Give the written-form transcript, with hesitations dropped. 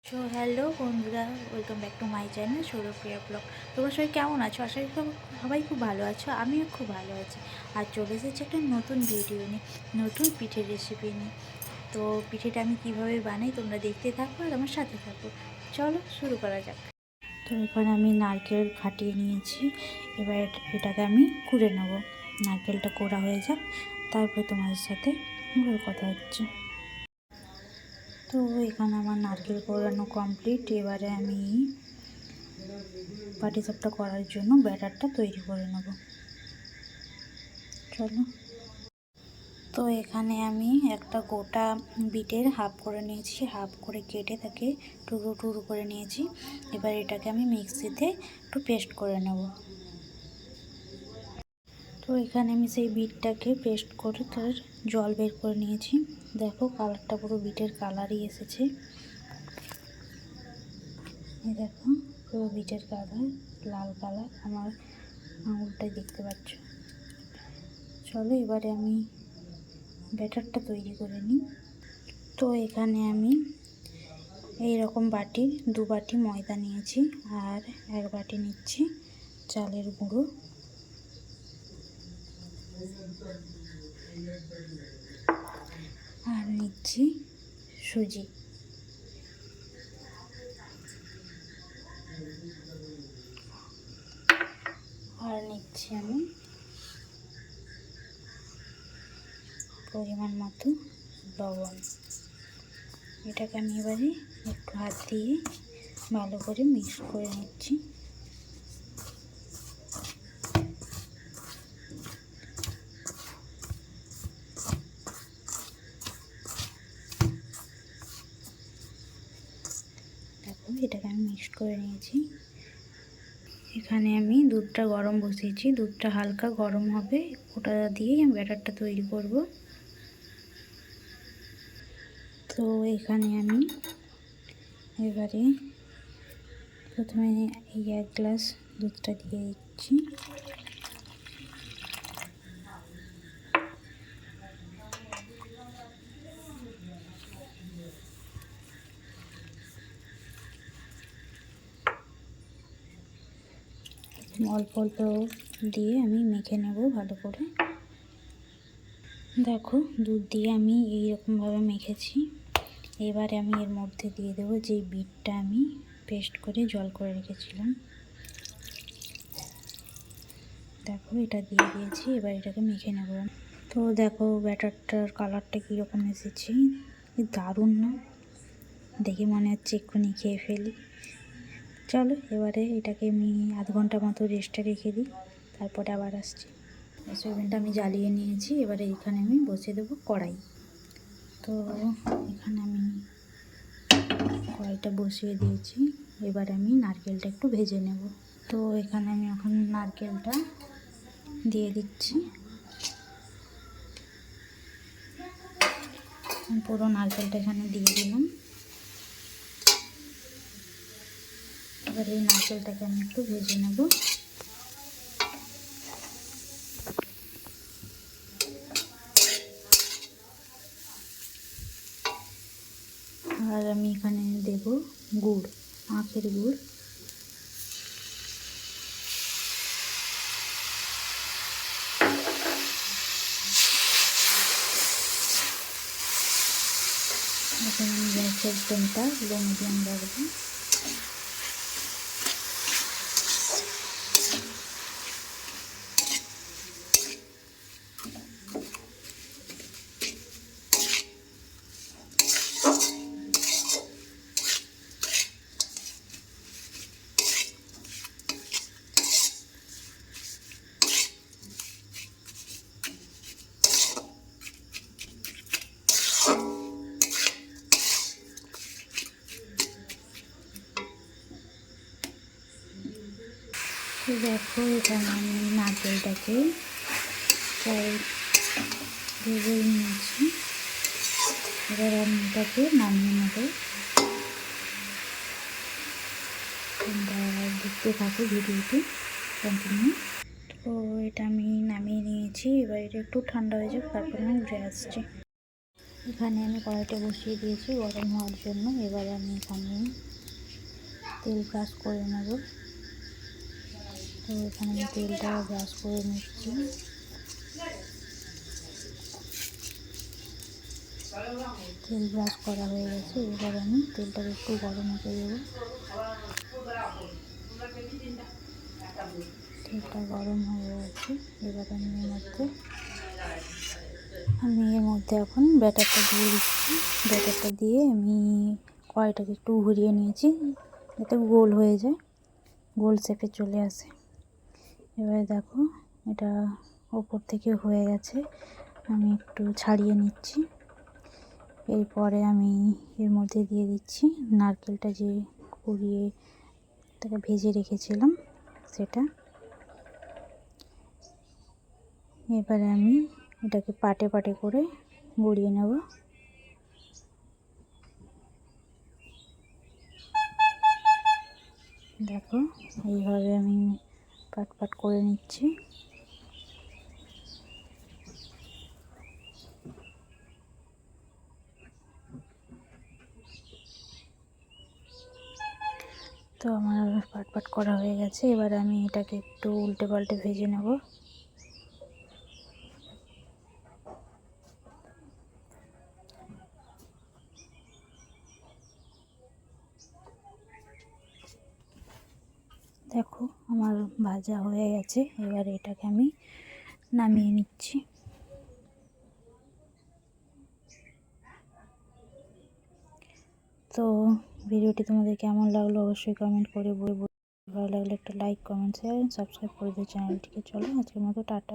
So hello বন্ধুরা, welcome back to my channel Sourapriya vlog. তোমরা সবাই কেমন আছো? আশা করি সবাই খুব ভালো আছো। আমিও খুব ভালো আছি। আর চলে এসেছি একটা নতুন ভিডিও নিয়ে, নতুন পিঠের রেসিপি নিয়ে। তো পিঠেটা আমি কিভাবে বানাই তোমরা দেখতে থাকো আর আমার সাথে থাকো। চলো শুরু করা যাক। তো এখানে আমি নারকেল ফাটিয়ে নিয়েছি। এবার এটাকে আমি কুড়ে নেব। নারকেলটা কোড়া হয়ে যাক, তারপরে তোমাদের সাথে কথা হচ্ছে। তো এখানে আমার নারকেল কোড়ানো কমপ্লিট। এবারে আমি পাটিসাপটা করার জন্য ব্যাটারটা তৈরি করে নেব। চলো। তো এখানে আমি একটা গোটা বিটের হাফ করে নিয়েছি, হাফ করে কেটে তাকে টুকরো টুকরো করে নিয়েছি। এবার এটাকে আমি মিক্সিতে একটু পেস্ট করে নেব। তো এখানে আমি সেই বিটটাকে পেস্ট করে তার জল বের করে নিয়েছি। দেখো কালারটা পুরো বিটের কালারই এসেছে। এই দেখো পুরো বিটের কালার, লাল কালার আমার আঙুলটাই দেখতে পাচ্ছ। চলো এবারে আমি ব্যাটারটা তৈরি করে নিই। তো এখানে আমি এই রকম বাটির 2 বাটি ময়দা নিয়েছি আর 1 বাটি নিচ্ছি চালের গুঁড়ো, আর নিচ্ছি সুজি। আর নিচ্ছি আমি পরিমাণ মতো লবণ। এটাকে আমি এবারে একটু হাত দিয়ে ভালো করে মিক্স করে নিচ্ছি। দেখো এটাকে আমি মিক্স করে নিয়েছি। এখানে আমি দুধটা গরম বসিয়েছি, দুধটা হালকা গরম হবে, ওটা দিয়েই আমি ব্যাটারটা তৈরি করব। তো এখানে আমি এবারে প্রথমে এই 1 গ্লাস দুধটা দিয়ে দিচ্ছি। অল্প অল্প দিয়ে আমি মেখে নেব ভালো করে। দেখো দুধ দিয়ে আমি এইরকমভাবে মেখেছি। এবারে আমি এর মধ্যে দিয়ে দেবো যে বিটটা আমি পেস্ট করে জল করে রেখেছিলাম। দেখো এটা দিয়ে দিয়েছি, এবার এটাকে মেখে নেব। তো দেখো ব্যাটারটার কালারটা কীরকম এসেছে, দারুণ না? দেখে মনে হচ্ছে এক্ষুনি খেয়ে ফেলি। চলো এবারে এটাকে আমি আধ ঘন্টা মতো রেস্টে রেখে দিই, তারপরে আবার আসছি। সয়াবিনটা আমি জ্বালিয়ে নিয়েছি, এবারে এখানে আমি বসিয়ে দেবো কড়াই। তো এখানে আমি কড়াইটা বসিয়ে দিয়েছি। এবার আমি নারকেলটা একটু ভেজে নেব। তো এখানে আমি এখন নারকেলটা দিয়ে দিচ্ছি। পুরো নারকেলটা এখানে দিয়ে দিলাম। এবার এই নারকেলটাকে আমি একটু ভেজে নেব। আর আমি এখানে দেব গুড়, আখের গুড়। এখানে আমি গ্যাসের ফ্লেমটা লো মিডিয়াম রাখবো। তো দেখো এখানে আমি নারকেলটাকে প্রায় ভেজে নিয়েছি। এবার আমি এটাকে নামিয়ে নেব। তোমরা দেখতে থাকো ভিডিওটি কন্টিনিউ। তো এটা আমি নামিয়ে নিয়েছি। এবার এটা একটু ঠান্ডা হয়ে যাক, তারপরে আমি ঘুরে আসছি। এখানে আমি কড়াইটা বসিয়ে দিয়েছি গরম হওয়ার জন্য। এবারে আমি এখানে তেল ব্রাশ করে নেব। তো এখানে আমি তেলটা ব্রাশ করে নিচ্ছি। তেল ব্রাশ করা হয়ে গেছে। এবার আমি তেলটাকে একটু গরম হতে দেবো। তেলটা গরম হয়ে গেছে। এবার আমি এর মধ্যে এখন ব্যাটারটা দিয়ে দিচ্ছি। ব্যাটারটা দিয়ে আমি কড়াইটাকে একটু ঘুরিয়ে নিয়েছি যাতে গোল হয়ে যায়, গোল শেপে চলে আসে। এবারে দেখো এটা ওপর থেকে হয়ে গেছে, আমি একটু ছাড়িয়ে নিচ্ছি। এরপরে আমি এর মধ্যে দিয়ে দিচ্ছি নারকেলটা যে কুড়িয়ে তাকে ভেজে রেখেছিলাম সেটা। এবারে আমি এটাকে পাটে পাটে করে গড়িয়ে নেব। দেখো এইভাবে আমি পাট পাট করে নিচ্ছি। তো আমার পাট পাট করা হয়ে গেছে। এবার আমি এটাকে একটু উল্টে পাল্টে ভেজে নেব। দেখো আমার ভাজা হয়ে গেছে। এবার এটাকে আমি নামিয়ে নিচ্ছি। তো ভিডিওটি তোমাদের কেমন লাগলো অবশ্যই কমেন্ট করে বলবো। ভালো লাগলে একটা লাইক, কমেন্ট, শেয়ার, সাবস্ক্রাইব করে দিও চ্যানেলটিকে। চলো আজকের মতো টাটা।